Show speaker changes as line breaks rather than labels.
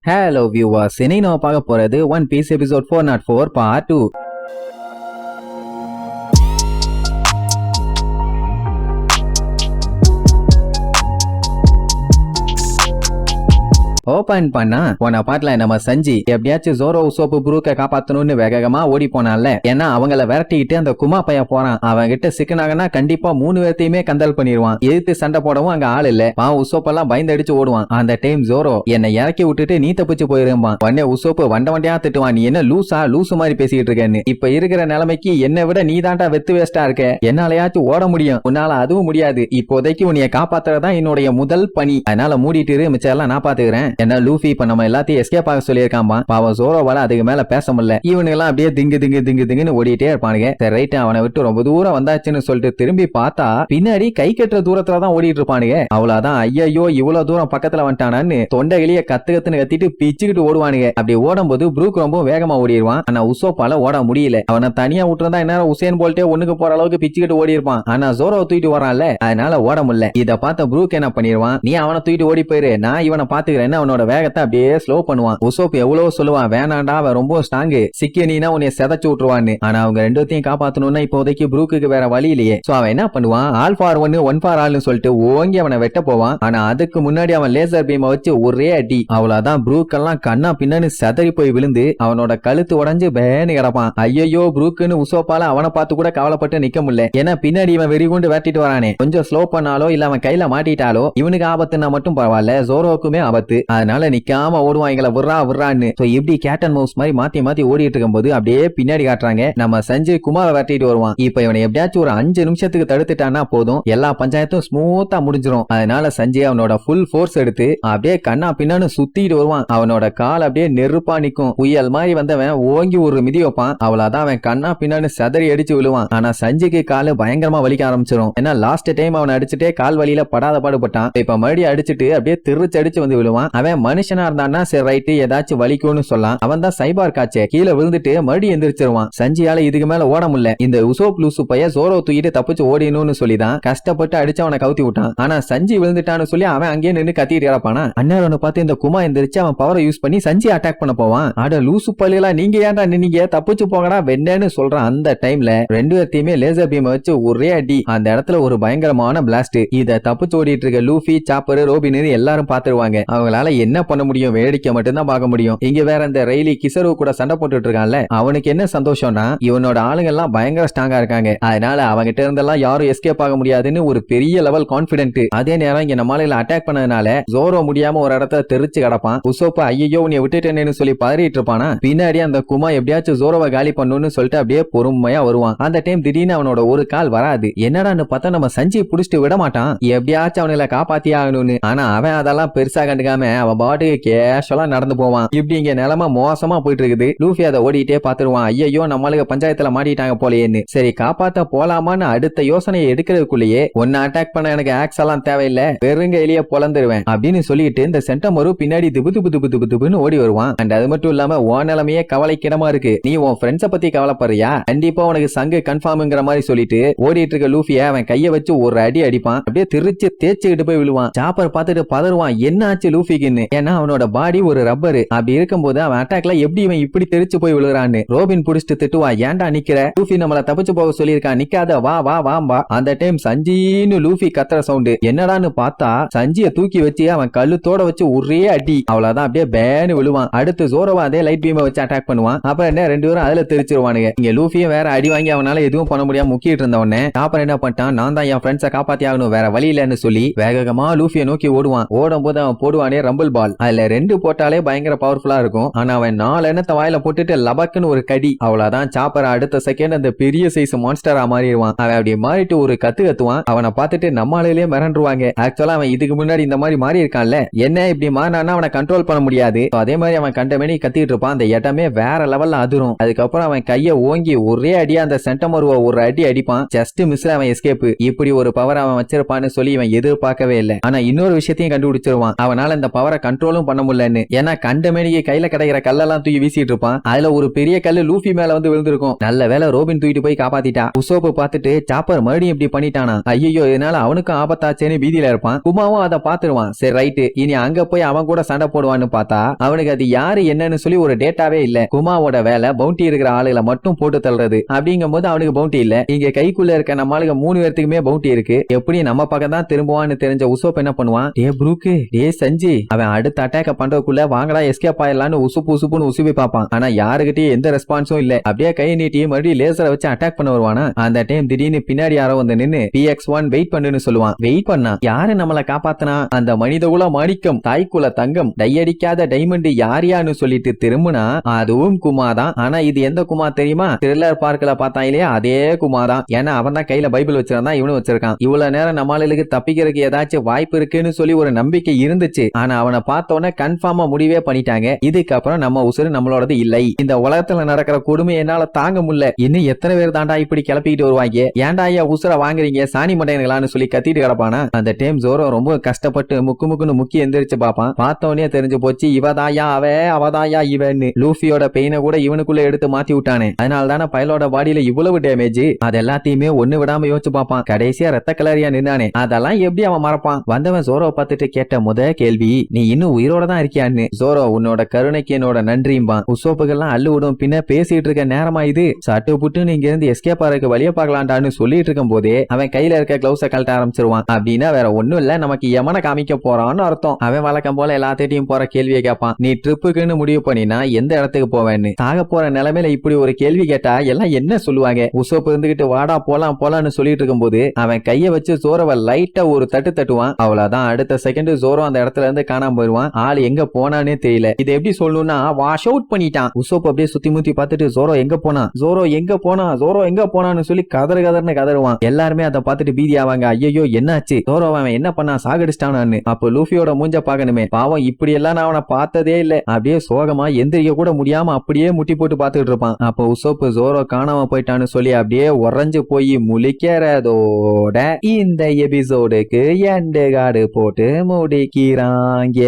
Hello viewers, இன்னைக்கு நம்ம பார்க்க போறது One Piece episode 404 part 2. Open பண்ணா போன பாட்டுல நம்ம சஞ்சி எப்படியாச்சும் ஜோரோ உசோப்பு புரூக்க காப்பாத்தணும்னு வேகமா ஓடி போனான்ல. ஏன்னா அவங்கள விரட்டிக்கிட்டு அந்த குமா பைய போறான். அவங்க கிட்ட சிக்கனாங்கன்னா கண்டிப்பா 3 பேர்த்தையுமே கந்தல் பண்ணிடுவான். எதிர்த்து சண்டை போடவும் அங்க ஆள் இல்ல. உசோப்பெல்லாம் பயந்து அடிச்சு ஓடுவான். அந்த டைம் ஜோரோ என்னை இறக்கி விட்டுட்டு நீ தப்பிச்சு போயிருப்பான். உடனே உசோப்பு வண்டியா திட்டுவான், நீ என்ன லூசு மாதிரி பேசிக்கிட்டு இருக்கேன்னு. இப்ப இருக்கிற நிலைமைக்கு என்னை விட நீ தாண்டா வெத்து வேஸ்டா இருக்க. என்னாலயாச்சும் ஓட முடியும், உன்னால அதுவும் முடியாது. இப்போதைக்கு உன்னைய காப்பாத்துறதுதான் என்னுடைய முதல் பணி. அதனால மூடிட்டு மிச்சம் எல்லாம் நான் பாத்துக்கிறேன். என்ன லூஃபி இப்ப நம்ம எல்லாத்தையும் எஸ்கேப் ஆக சொல்லியிருக்காமா. பாவம் ஜோரோவால அதுக்கு மேல பேச முடியல. இவனுங்க எல்லாம் அப்படியே திங்குன்னு ஓடிட்டே இருப்பானுங்க. சரி ரைட், அவனை விட்டு ரொம்ப தூரம் வந்தாச்சுன்னு சொல்லிட்டு திரும்பி பார்த்தா பின்னாடி கை கட்டுற தூரத்துலதான் ஓடிட்டு இருப்பானுங்க. அவ்வளவுதான், ஐயோ இவ்வளவு தூரம் பக்கத்துல வந்துட்டானான்னு தொண்டைகளிய கத்துன்னு கத்திட்டு பிச்சுக்கிட்டு ஓடுவானுங்க. அப்படி ஓடும் போது ப்ரூக் ரொம்ப வேகமா ஓடிடுவான். ஆனா உசோப்பால ஓட முடியல. அவனை தனியா விட்டுருந்தா என்ன உசேன் போல்ட்டே ஒண்ணுக்கு போற அளவுக்கு பிச்சுக்கிட்டு ஓடி இருப்பான். ஆனா ஜோரோவை தூக்கிட்டு வரான்ல, அதனால ஓட முடியல. இத பார்த்த ப்ரூக் என்ன பண்ணிடுவான், நீ அவனை தூக்கிட்டு ஓடி போயிரு, நான் இவனை பாத்துக்கிறேன்னு அவனோட வேகத்தை அப்படியே ஸ்லோ பண்ணுவான். உசோப் எவ்வளவு சொல்லுவான், வேணாண்டா அவன் ரொம்ப ஸ்ட்ராங், சிக்கினா உன்னை செதச்சு விட்டுருவான்னு. ஆனா அவங்க ரெண்டுத்தையும் காப்பாத்தணும்னா இப்போதைக்கு ப்ரூக்கு வேற வழி இல்லையே. சோ அவன் என்ன பண்ணுவான், ஆல் ஃபார் ஒன் ஃபார் ஆல்னு சொல்லிட்டு ஓங்கி அவனை வெட்ட போவான். ஆனா அதுக்கு முன்னாடி அவன் லேசர் பீமை வச்சு ஒரே அடி. அவ்வளவுதான், ப்ரூக் எல்லாம் கண்ணா பின்னான்னு செதறி போய் விழுந்து அவனோட கழுத்து உடஞ்சு பேன்னு கிடப்பான். ஐயோ ப்ரூக்குன்னு உசோப்பால அவனை பார்த்து கூட கவலைப்பட்டு நிக்க முடியல. ஏன்னா பின்னாடி இவன் வெறிகொண்டு வெட்டிட்டு வரானே. கொஞ்சம் ஸ்லோ பண்ணாலோ இல்ல அவன் கையில மாட்டிட்டாலோ இவனுக்கு ஆபத்துன்னா மட்டும் பரவாயில்ல, ஜோரோக்குமே ஆபத்து. அதனால நிக்காம ஓடுவான், எங்களை விர்றான்னு. இப்படி கேட்டன் மவுஸ் மாதிரி மாத்தி ஓடிட்டு இருக்கும் போது அப்படியே பின்னாடி காட்டுறாங்க நம்ம சஞ்சய் குமாரை வெட்டிட்டு வருவான். இப்ப இவனை எப்படியாச்சும் ஒரு 5 நிமிஷத்துக்கு தடுத்துட்டானா போதும், எல்லா பஞ்சாயத்தும் ஸ்மூத்தா முடிஞ்சிரும். அதனால சஞ்சய் அவனோட ஃபுல் ஃபோர்ஸ் எடுத்து அப்படியே கண்ணா பின்னான்னு சுத்திட்டு வருவான். அவனோட கால் அப்படியே நெருப்பா நிக்கும். புயல் மாதிரி வந்தவன் ஓங்கி ஒரு மிதி வைப்பான். அவ்வளவுதான், அவன் கண்ணா பின்னான்னு சதறி அடிச்சு விழுவான். ஆனா சஞ்சய்க்கு காலு பயங்கரமா வலிக்க ஆரம்பிச்சிடும். ஏன்னா லாஸ்ட் டைம் அவனை அடிச்சுட்டே கால் வலியில படாத பாடுபட்டான். இப்ப மறுபடியும் அடிச்சுட்டு அப்படியே திருச்சு அடிச்சு வந்து விழுவான். அவன் மனுஷனா இருந்தான்னா சரி ரைட்டு, ஏதாச்சும் வலிக்கும்னு சொல்லலாம். அவன் தான் சைபார் காச்சே, கீழே விழுந்துட்டு மறுபடியும் எந்திரிச்சிருவான். சஞ்சியால இதுக்கு மேல ஓட முடியல. இந்த உசோப் லூசு பைய ஜோரோ தூக்கிட்டு தப்பிச்சு ஓடினு சொல்லிதான் கஷ்டப்பட்டு அடிச்சு அவனை கவுத்தி விட்டான். ஆனா சஞ்சி விழுந்துட்டான்னு சொல்லி அவன் அங்கேயே நின்று கத்திட்டு கிடப்பானா. அண்ணன் பார்த்து இந்த குமா எந்திரிச்சு அவன் பவரை யூஸ் பண்ணி சஞ்சி அட்டாக் பண்ண போவான். அட லூசு பள்ளிகளா, நீங்க ஏன்டா நின்னீங்க, தப்பிச்சு போங்கடா வெண்ணேன்னு சொல்றான். அந்த டைம்ல ரெண்டு பேர்த்தையுமே லேசர் பீம் வச்சு ஒரே அடி. அந்த இடத்துல ஒரு பயங்கரமான பிளாஸ்ட். இத தப்பிச்சு ஓடிட்டு இருக்க லூஃபி, சாப்பர், ரோபின் எல்லாரும் பாத்துருவாங்க. அவங்களால என்ன பண்ண முடியும், வேடிக்கை மட்டும்தான் பார்க்க முடியும். இங்க வேற இந்த ரெய்லி கிசரு கூட சண்டை போட்டுட்டு இருக்கான்ல, அவனுக்கு என்ன சந்தோஷம்னா இவனோட ஆளுங்க எல்லாம் பயங்கர ஸ்ட்ராங்கா இருக்காங்க. அதனால அவங்கிட்ட இருந்தெல்லாம் யாரும் எஸ்கேப் ஆக முடியாதுன்னு ஒரு பெரிய லெவல் கான்பிடென்ட். அதே நேரம் இங்க நம்மளால அட்டாக் பண்ணதுனால ஜோரோ முடியாம ஒரு இடத்துல தெரிச்சு கிடப்பான். உசோப்பா ஐயோ உன்னை விட்டுட்டேன்னு சொல்லி பதறிட்டு இருப்பானா. பின்னாடி அந்த குமா எப்படியாச்சும் ஜோரோவை காலி பண்ணணும்னு சொல்லிட்டு அப்படியே பொறுமையா வருவான். அந்த டைம் திடீர்னு அவனோட ஒரு கால் வராது. என்னடான்னு பார்த்தா நம்ம சஞ்சி புடிச்சிட்டு விட மாட்டான், எப்படியாச்சும் அவனை காப்பாத்தி ஆகணும்னு. ஆனா அவன் அதெல்லாம் பெருசா கண்டுக்காம அவன் பாட்டுக்கு கேஷுவலா நடந்து போவான். இப்படி இங்க நிலைமை மோசமா போயிட்டு இருக்குது. லூஃபி அதை ஓடிட்டே பாத்துருவான். ஐயோ நம்மளுக்கு பஞ்சாயத்துல மாட்டிட்டாங்க போலேன்னு. சரி காப்பாத்த போலாமான்னு அடுத்த யோசனையை எடுக்கிறதுக்குள்ளேயே ஒன்னு அட்டாக் பண்ண எனக்கு ஆக்ஸ் எல்லாம் தேவையில்லை, வெறுங்க எளிய பொலந்துருவேன் அப்படின்னு சொல்லிட்டு இந்த சென்டமரு பின்னாடி திபுன்னு ஓடி வருவான். அண்ட் அது மட்டும் இல்லாம ஓ நிலைமையே கவலைக்கிடமா இருக்கு, நீ உன் ஃப்ரெண்ட்ஸ பத்தி கவலைப்படுறியா, கண்டிப்பா உனக்கு சங்கு கன்ஃபார்ம்ங்கிற மாதிரி சொல்லிட்டு ஓடிட்டு இருக்க லூஃபிய அவன் கைய வச்சு ஒரு அடி அடிப்பான். அப்படியே திருச்சு தேய்ச்சிக்கிட்டு போய் விழுவான். சாப்பர் பார்த்துட்டு பதறுவான், என்ன ஆச்சு லூஃபிக்குன்னு. ஏன்னா அவனோட பாடி ஒரு ரப்பரு. அப்படி இருக்கும்போது அவன் அட்டாக்ல எப்படி இவன் இப்படி தெரிச்சு போய் விழுறான்னு. ரோபின் புடிச்சிட்டு திட்டுவா, ஏன்டா நிக்கிற, லூஃபி நம்மள தப்பிச்சு போக சொல்லியிருக்கான், நிக்காத வா வா வாம்பா. அந்த டைம் சஞ்சின்னு லூஃபி கத்துற சவுண்டு. என்னடான்னு பார்த்தா சஞ்சிய தூக்கி வச்சு அவன் கழுத்தோட வச்சு ஒரே அடி. அவ்வளவுதான், அப்படியே பேன்னு விழுவான். அடுத்து ஜோரோவா அதே லைட் பீமை வச்சு அட்டாக் பண்ணுவான். அப்புறம் என்ன ரெண்டு பேரும் அதுல தெரிச்சிருவானுங்க. இங்க லூஃபியும் வேற அடி வாங்கி அவனால எதுவும் பண்ண முடியாம முக்கிட்டு இருந்த உடனே அப்புறம் என்ன பண்ணிட்டான், நான் தான் என் ஃப்ரெண்ட்ஸை காப்பாத்தி ஆகணும், வேற வழி இல்லன்னு சொல்லி வேகமா லூஃபியை நோக்கி ஓடுவான். ஓடும் போது அவன் போடுவானே ரம்பிள் பால். அதுல 2 போட்டாலே பயங்கர பவர்ஃபுல்லா இருக்கும். ஆனா அவன் 4 எண்ணத்தை வாயில போட்டுட்டு லபக்குன்னு ஒரு கடி. அவ்வளவுதான், சாப்பர் அடுத்த செகண்ட் அந்த பெரிய சைஸ் மான்ஸ்டரா மாறிடுவான். அவன் அப்படி மாறிட்டு ஒரு கத்துவான். அவனை பார்த்துட்டு நம்மளாலே மிரண்டுருவாங்க. ஆக்சுவலா அவன் இதுக்கு முன்னாடி இந்த மாதிரி மாறி இருக்கான்ல, என்ன இப்படி மாறினா அவனை கண்ட்ரோல் பண்ண முடியாது. அதே மாதிரி அவன் கண்டமேனி கத்திட்டு இருப்பான். அந்த இடமே வேற லெவல்ல அதிரும். அதுக்கப்புறம் அவன் கைய ஓங்கி ஒரே அடியா அந்த சென்டமருவ ஒரு அடி அடிப்பான். ஜஸ்ட் மிஸ்ல அவன் எஸ்கேப். இப்படி ஒரு பவர் அவன் வச்சிருப்பான்னு சொல்லி இவன் எதிர்பார்க்கவே இல்லை. ஆனா இன்னொரு விஷயத்தையும் கண்டுபிடிச்சிருவான். அவனால இந்த பவர் பவரை கண்ட்ரோலும் பண்ண முடியலன்னு. ஏன்னா கண்டமேனிக்கு கையில கிடைக்கிற கல்லெல்லாம் தூக்கி வீசிட்டு இருப்பான். அதுல ஒரு பெரிய கல்லு லூஃபி மேல வந்து விழுந்திருக்கும். நல்ல வேளை ரோபின் தூக்கிட்டு போய் காப்பாத்திட்டா. உசோப்பு பார்த்துட்டு சாப்பர் மறுபடியும் இப்படி பண்ணிட்டானா, ஐயோ இதனால அவனுக்கும் ஆபத்தாச்சேன்னு பீதியில இருப்பான். குமாவும் அதை பாத்துருவான். சரி ரைட்டு, இனி அங்க போய் அவன் கூட சண்டை போடுவான்னு பார்த்தா அவனுக்கு அது யாரு என்னன்னு சொல்லி ஒரு டேட்டாவே இல்ல. குமாவோட வேலை பவுண்டி இருக்கிற ஆளுகளை மட்டும் போட்டு தள்ளுறது. அப்படிங்கும் போது அவனுக்கு பவுண்டி இல்ல. இங்க கைக்குள்ள இருக்க நம்மளுக்கு 3 பேர்த்துக்குமே பவுண்டி இருக்கு. எப்படி நம்ம பக்கம் தான் திரும்புவான்னு தெரிஞ்ச உசோப் என்ன பண்ணுவான், டே ப்ரூக்கு, டே சஞ்சி, அவன் அடுத்த அட்டாக்க பண்றதுக்குள்ள வாங்கடா எஸ்கேப் ஆயிடலான்னு உசுப்புன்னு உசுப்பி பார்ப்பான். ஆனா யாருகிட்டயும் எந்த ரெஸ்பான்ஸும் இல்ல. அப்படியே கையை நீட்டி மறுபடியும் லேசரை வச்சு அட்டாக் பண்ண வருவானா. அந்த டைம் திடீர்னு பின்னாடி யாரோ வந்து நின்னு PX1 வெயிட் பண்ணுன்னு சொல்லுவான். வெயிட் பண்ணா யாரு நம்மளை காப்பாத்தினா, அந்த மனிதகுல மாணிக்கம், தாய்க்குல தங்கம், டையடிக்காத டைமண்ட் யாரியான்னு சொல்லிட்டு திரும்பினா அதுவும் குமா தான். ஆனா இது எந்த குமா தெரியுமா, த்ரில்லர் பார்க்கல பார்த்தா இல்லையா அதே குமா தான். ஏன்னா அவன் தான் கையில பைபிள் வச்சிருந்தான், இவனும் வச்சிருக்கான். இவ்வளவு நேரம் நம்மளுக்கு தப்பிக்கிறதுக்கு ஏதாச்சும் வாய்ப்பு இருக்குன்னு சொல்லி ஒரு நம்பிக்கை இருந்துச்சு. ஆனா அவனை பார்த்தோன்னே கன்ஃபார்மா முடிவே பண்ணிட்டாங்க, இதுக்கப்புறம் நம்ம உசுறு நம்மளோடது இல்லை. இந்த உலகத்துல நடக்கிற கொடுமை என்னால தாங்க முடியல. இன்னும் எத்தனை பேர் தாண்டா இப்படி கிளப்பிக்கிட்டு வருவாங்க, ஏன்டா ஐயா உசுர வாங்குறீங்க சாணி மண்டையங்களான்னு சொல்லி கத்திட்டு கிடப்பானா. அந்த டைம் ஜோரோ ரொம்ப கஷ்டப்பட்டு முக்குன்னு முக்கி எந்திரிச்சு பாப்பான். பார்த்தோன்னே தெரிஞ்சு போச்சு இவதாயா அவதாயா இவன்னு. லூஃபியோட பெயினை கூட இவனுக்குள்ள எடுத்து மாத்தி விட்டானே, அதனால தானே பயலோட பாடியில இவ்வளவு டேமேஜ். அது எல்லாத்தையுமே ஒண்ணு விடாம யோசிச்சு பாப்பான். கடைசியா ரத்த கலரியா நின்னானே, அதெல்லாம் எப்படி அவன் மறப்பான். வந்தவன் ஜோரோ பார்த்துட்டு கேட்ட முத கேள்வி, நீ இன்னும் உயிரோட தான் இருக்கியான்னு. ஜோரோ உன்னோட கருணைக்கு என்னோட நன்றியும்பான். உசோப்புகள்லாம் அள்ளு விடும். பின்ன பேசிட்டு இருக்க நேரமா இது, சட்டு புட்டு நீங்க இருந்து எஸ்கேப் ஆறதுக்கு வழிய பார்க்கலான்டான்னு சொல்லிட்டு இருக்கும் போதே அவன் கையில இருக்க கிளவுஸ கழட்ட ஆரம்பிச்சிருவான். அப்படின்னா வேற ஒண்ணும் இல்ல, நமக்கு யமனை காமிக்க போறான்னு அர்த்தம். அவன் வழக்கம் போல எல்லாத்திட்டையும் போற கேள்வியை கேட்பான். நீ ட்ரிப்புக்குன்னு முடிவு பண்ணினா எந்த இடத்துக்கு போவேன்னு. சாக போற நிலைமையில இப்படி ஒரு கேள்வி கேட்டா எல்லாம் என்ன சொல்லுவாங்க. உசோப்பு இருந்துகிட்டு வாடா போலான்னு சொல்லிட்டு இருக்கும் போது அவன் கைய வச்சு ஜோரோவை லைட்டா ஒரு தட்டு தட்டுவான். அவ்வளவுதான், அடுத்த செகண்ட் ஜோரோ அந்த இடத்துல இருந்து காணாம போயிருவான். ஆள் எங்க போனானே தெரியல. இது எப்படி சொல்லணும்னா வாஷ் அவுட் பண்ணிட்டான். உசோப் அப்படியே சுத்தி முத்தி பார்த்துட்டு ஜோரோ எங்க போனான்னு சொல்லி கதறுன்னு கதறுவான். எல்லாருமே அதை பார்த்துட்டு பீதி ஆவாங்க. ஐயோ என்னாச்சு, ஜோரோ அவன் என்ன பண்ணா, சாகடிச்சிட்டானு. அப்ப லூஃபியோட மூஞ்ச பாக்கணுமே, பாவம் இப்படி எல்லாம் நான் அவனை பார்த்ததே இல்ல. அப்படியே சோகமா எந்திரிக்க கூட முடியாம அப்படியே முட்டி போட்டு பார்த்துட்டு இருப்பான். அப்ப உசோப்பு ஜோரோ காணாம போயிட்டான்னு சொல்லி அப்படியே உறைஞ்சு போய் முழிக்கிறதோட இந்த எபிசோடுக்கு எண்டு கார்டு போட்டு முடிக்கிறாங்க.